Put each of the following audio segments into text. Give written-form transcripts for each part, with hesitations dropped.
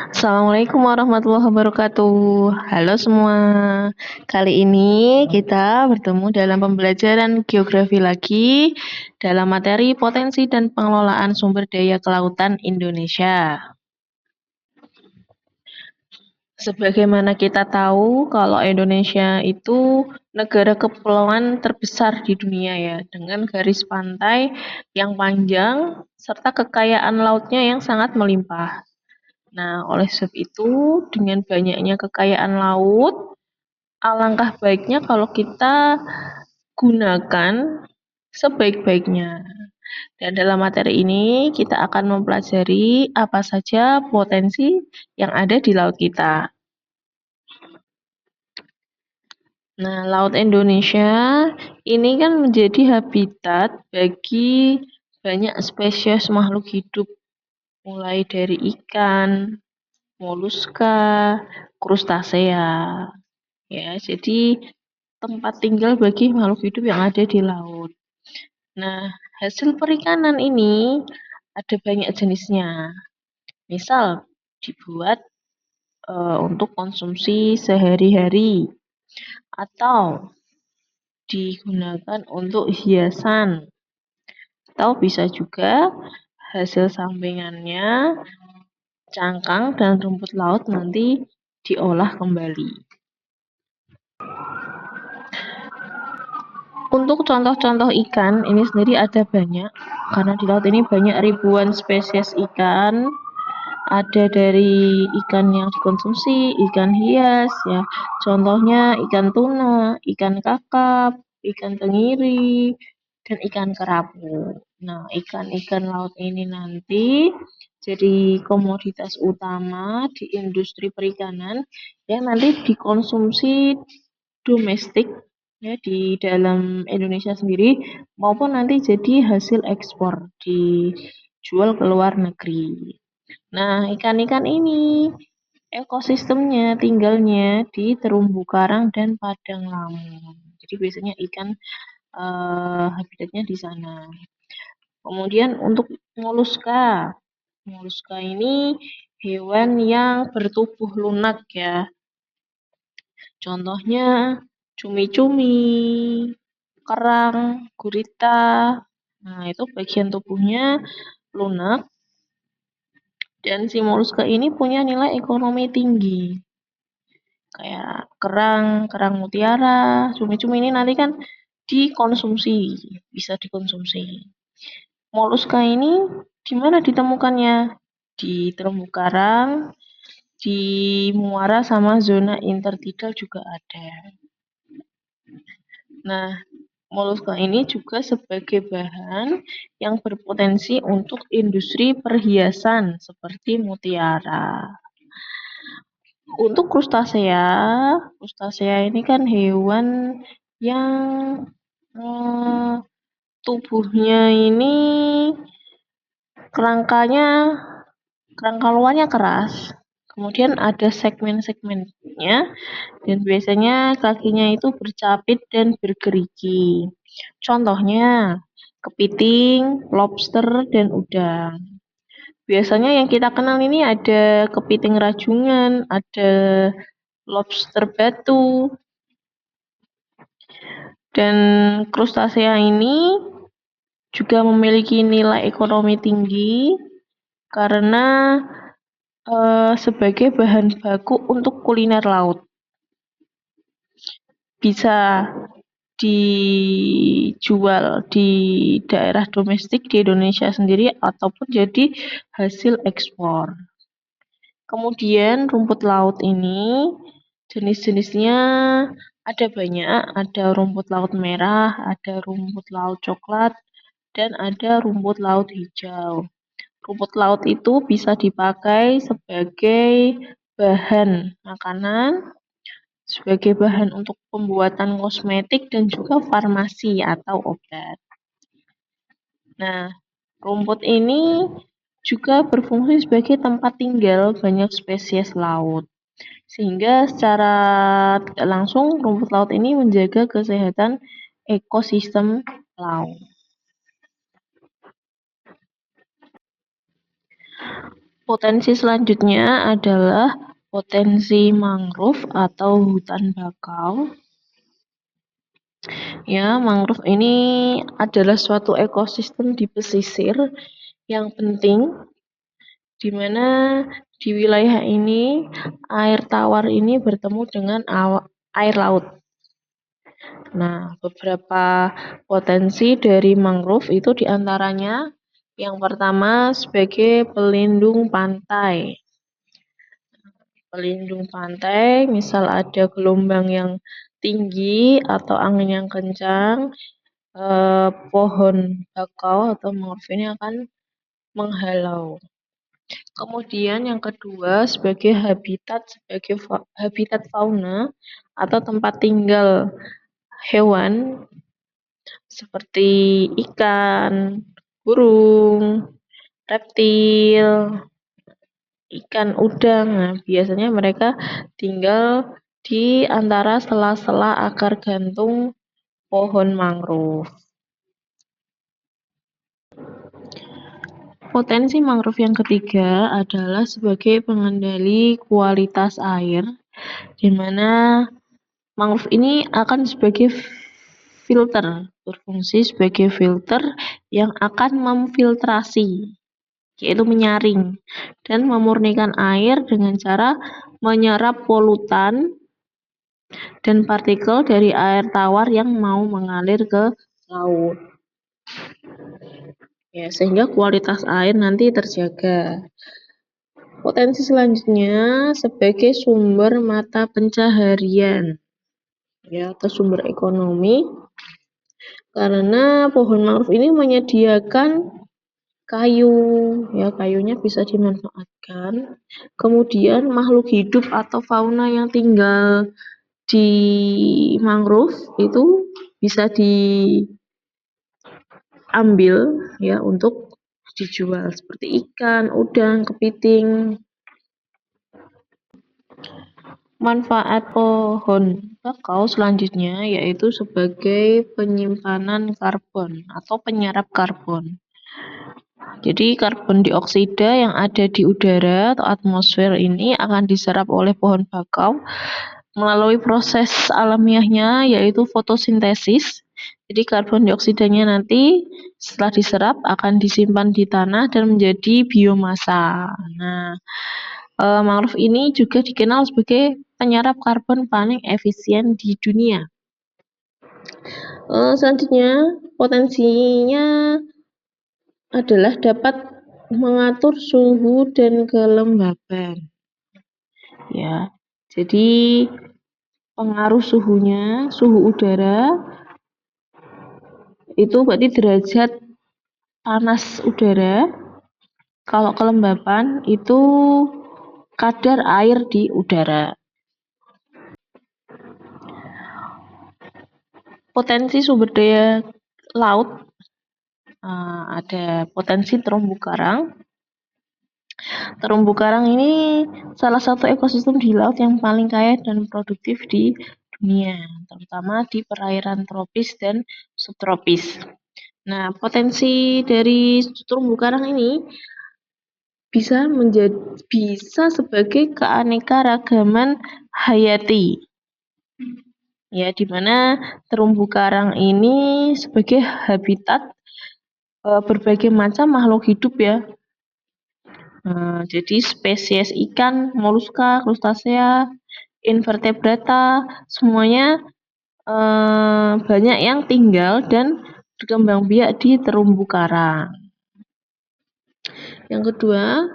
Assalamualaikum warahmatullahi wabarakatuh. Halo semua. Kali ini kita bertemu dalam pembelajaran geografi lagi dalam materi potensi dan pengelolaan sumber daya kelautan Indonesia. Sebagaimana kita tahu kalau Indonesia itu negara kepulauan terbesar di dunia ya, dengan garis pantai yang panjang serta kekayaan lautnya yang sangat melimpah. Nah, oleh sebab itu, dengan banyaknya kekayaan laut, alangkah baiknya kalau kita gunakan sebaik-baiknya. Dan dalam materi ini, kita akan mempelajari apa saja potensi yang ada di laut kita. Nah, Laut Indonesia ini kan menjadi habitat bagi banyak spesies makhluk hidup, mulai dari ikan, moluska, krustasea. Ya, jadi tempat tinggal bagi makhluk hidup yang ada di laut. Nah, hasil perikanan ini ada banyak jenisnya. Misal dibuat untuk konsumsi sehari-hari atau digunakan untuk hiasan atau bisa juga hasil sampingannya cangkang dan rumput laut nanti diolah kembali. Untuk contoh-contoh ikan, ini sendiri ada banyak, karena di laut ini banyak ribuan spesies ikan. Ada dari ikan yang dikonsumsi, ikan hias, ya. Contohnya ikan tuna, ikan kakap, ikan tenggiri, dan ikan kerapu. Nah, ikan-ikan laut ini nanti jadi komoditas utama di industri perikanan yang nanti dikonsumsi domestik ya di dalam Indonesia sendiri maupun nanti jadi hasil ekspor dijual ke luar negeri. Nah, ikan-ikan ini ekosistemnya tinggalnya di terumbu karang dan padang lamun. Jadi biasanya ikan habitatnya di sana. Kemudian untuk moluska. Moluska ini hewan yang bertubuh lunak ya. Contohnya cumi-cumi, kerang, gurita. Nah, itu bagian tubuhnya lunak. Dan si moluska ini punya nilai ekonomi tinggi. Kayak kerang mutiara, cumi-cumi ini nanti kan dikonsumsi, bisa dikonsumsi. Moluska ini di mana ditemukannya? Di terumbu karang, di muara sama zona intertidal juga ada. Nah, moluska ini juga sebagai bahan yang berpotensi untuk industri perhiasan seperti mutiara. Untuk krustasea ini kan hewan yang tubuhnya ini kerangka luarnya keras. Kemudian ada segmen-segmennya dan biasanya kakinya itu bercapit dan bergerigi. Contohnya kepiting, lobster, dan udang. Biasanya yang kita kenal ini ada kepiting rajungan, ada lobster batu, dan krustasea ini juga memiliki nilai ekonomi tinggi karena sebagai bahan baku untuk kuliner laut. Bisa dijual di daerah domestik di Indonesia sendiri ataupun jadi hasil ekspor. Kemudian rumput laut ini jenis-jenisnya ada banyak, ada rumput laut merah, ada rumput laut coklat, dan ada rumput laut hijau. Rumput laut itu bisa dipakai sebagai bahan makanan, sebagai bahan untuk pembuatan kosmetik dan juga farmasi atau obat. Nah, rumput ini juga berfungsi sebagai tempat tinggal banyak spesies laut. Sehingga secara tidak langsung rumput laut ini menjaga kesehatan ekosistem laut. Potensi selanjutnya adalah potensi mangrove atau hutan bakau. Ya, mangrove ini adalah suatu ekosistem di pesisir yang penting, di mana di wilayah ini air tawar ini bertemu dengan air laut. Nah, beberapa potensi dari mangrove itu diantaranya yang pertama sebagai pelindung pantai. Pelindung pantai, misal ada gelombang yang tinggi atau angin yang kencang, pohon bakau atau mangrove ini akan menghalau. Kemudian yang kedua sebagai habitat fauna atau tempat tinggal hewan seperti ikan, burung, reptil, ikan udang. Nah, biasanya mereka tinggal di antara sela-sela akar gantung pohon mangrove. Potensi mangrove yang ketiga adalah sebagai pengendali kualitas air, di mana mangrove ini akan berfungsi sebagai filter yang akan memfiltrasi, yaitu menyaring dan memurnikan air dengan cara menyerap polutan dan partikel dari air tawar yang mau mengalir ke laut. Ya, sehingga kualitas air nanti terjaga. Potensi selanjutnya sebagai sumber mata pencaharian, ya, atau sumber ekonomi, karena pohon mangrove ini menyediakan kayu, ya, kayunya bisa dimanfaatkan. Kemudian makhluk hidup atau fauna yang tinggal di mangrove itu bisa diambil, ya, untuk dijual seperti ikan, udang, kepiting. Manfaat pohon bakau selanjutnya yaitu sebagai penyimpanan karbon atau penyerap karbon. Jadi karbon dioksida yang ada di udara atau atmosfer ini akan diserap oleh pohon bakau melalui proses alamiahnya yaitu fotosintesis. Jadi karbon dioksidanya nanti setelah diserap akan disimpan di tanah dan menjadi biomasa. Nah, mangrove ini juga dikenal sebagai penyerap karbon paling efisien di dunia. Selanjutnya potensinya adalah dapat mengatur suhu dan kelembaban. Ya, jadi pengaruh suhunya, suhu udara itu berarti derajat panas udara. Kalau kelembapan itu kadar air di udara. Potensi sumber daya laut, ada potensi terumbu karang. Terumbu karang ini salah satu ekosistem di laut yang paling kaya dan produktif di dunia, terutama di perairan tropis dan subtropis. Nah, potensi dari terumbu karang ini bisa sebagai keanekaragaman hayati. Ya, di mana terumbu karang ini sebagai habitat berbagai macam makhluk hidup, ya. Jadi spesies ikan, moluska, krustasea, invertebrata, semuanya banyak yang tinggal dan berkembang biak di terumbu karang. Yang kedua,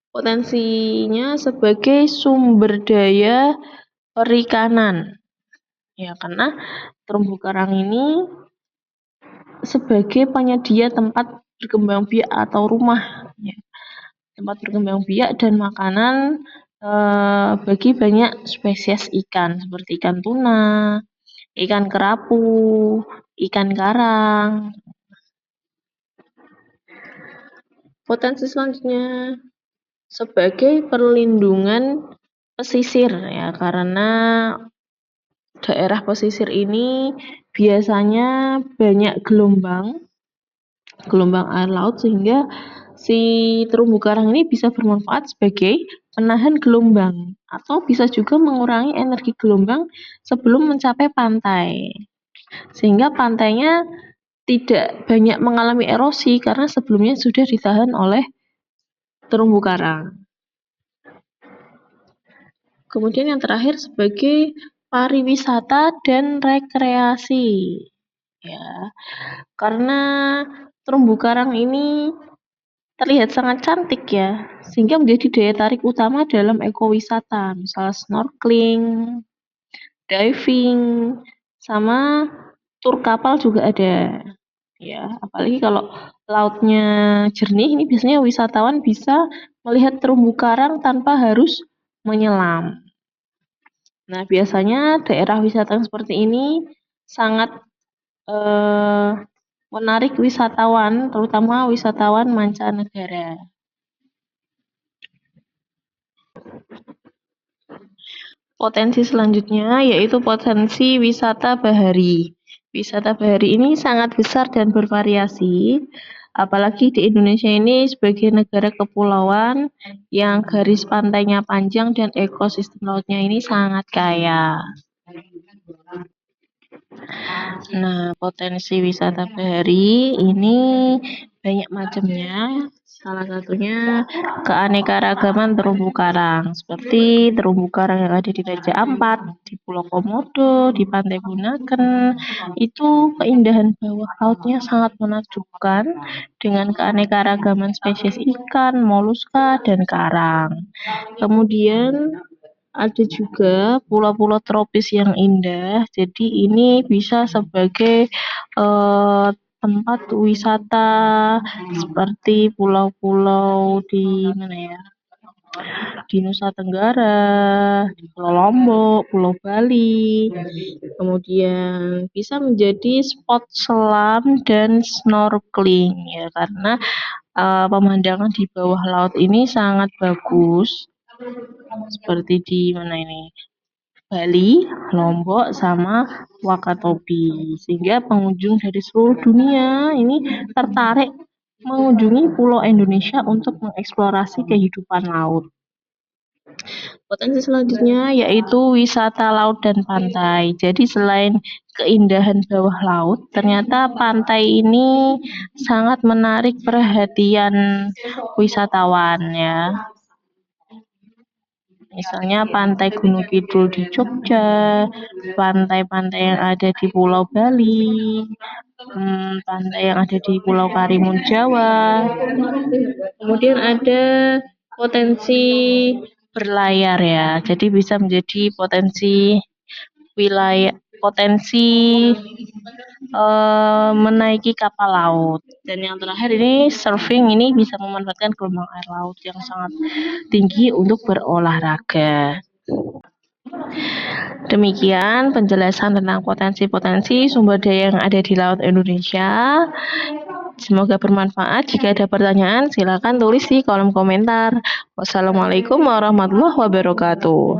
potensinya sebagai sumber daya perikanan. Ya, karena terumbu karang ini sebagai penyedia tempat berkembang biak atau rumah, ya. Tempat berkembang biak dan makanan bagi banyak spesies ikan seperti ikan tuna, ikan kerapu, ikan karang. Potensi selanjutnya sebagai perlindungan pesisir, ya, karena daerah pesisir ini biasanya banyak gelombang air laut sehingga si terumbu karang ini bisa bermanfaat sebagai penahan gelombang atau bisa juga mengurangi energi gelombang sebelum mencapai pantai. Sehingga pantainya tidak banyak mengalami erosi karena sebelumnya sudah ditahan oleh terumbu karang. Kemudian yang terakhir sebagai pariwisata dan rekreasi. Ya, karena terumbu karang ini terlihat sangat cantik ya, sehingga menjadi daya tarik utama dalam ekowisata, misal snorkeling, diving, sama tur kapal juga ada. Ya, apalagi kalau lautnya jernih, ini biasanya wisatawan bisa melihat terumbu karang tanpa harus menyelam. Nah, biasanya daerah wisata yang seperti ini sangat menarik wisatawan, terutama wisatawan mancanegara. Potensi selanjutnya yaitu potensi wisata bahari. Wisata bahari ini sangat besar dan bervariasi, apalagi di Indonesia ini sebagai negara kepulauan yang garis pantainya panjang dan ekosistem lautnya ini sangat kaya. Nah, potensi wisata bahari ini banyak macamnya. Salah satunya keanekaragaman terumbu karang, seperti terumbu karang yang ada di Raja Ampat, di Pulau Komodo, di Pantai Bunaken. Itu keindahan bawah lautnya sangat menakjubkan dengan keanekaragaman spesies ikan, moluska, dan karang. Kemudian ada juga pulau-pulau tropis yang indah. Jadi ini bisa sebagai tempat wisata seperti pulau-pulau di mana ya? Di Nusa Tenggara, di Pulau Lombok, Pulau Bali. Kemudian bisa menjadi spot selam dan snorkeling ya, karena pemandangan di bawah laut ini sangat bagus. Seperti di mana ini? Bali, Lombok, sama Wakatobi, sehingga pengunjung dari seluruh dunia ini tertarik mengunjungi Pulau Indonesia untuk mengeksplorasi kehidupan laut. Potensi selanjutnya yaitu wisata laut dan pantai. Jadi selain keindahan bawah laut, ternyata pantai ini sangat menarik perhatian wisatawan ya. Misalnya pantai Gunung Kidul di Jogja, pantai-pantai yang ada di Pulau Bali, pantai yang ada di Pulau Karimun Jawa. Kemudian ada potensi berlayar ya, jadi bisa menjadi potensi menaiki kapal laut. Dan yang terakhir ini surfing, ini bisa memanfaatkan gelombang air laut yang sangat tinggi untuk berolahraga. Demikian penjelasan tentang potensi-potensi sumber daya yang ada di Laut Indonesia. Semoga bermanfaat. Jika ada pertanyaan, silakan tulis di kolom komentar. Wassalamualaikum warahmatullahi wabarakatuh.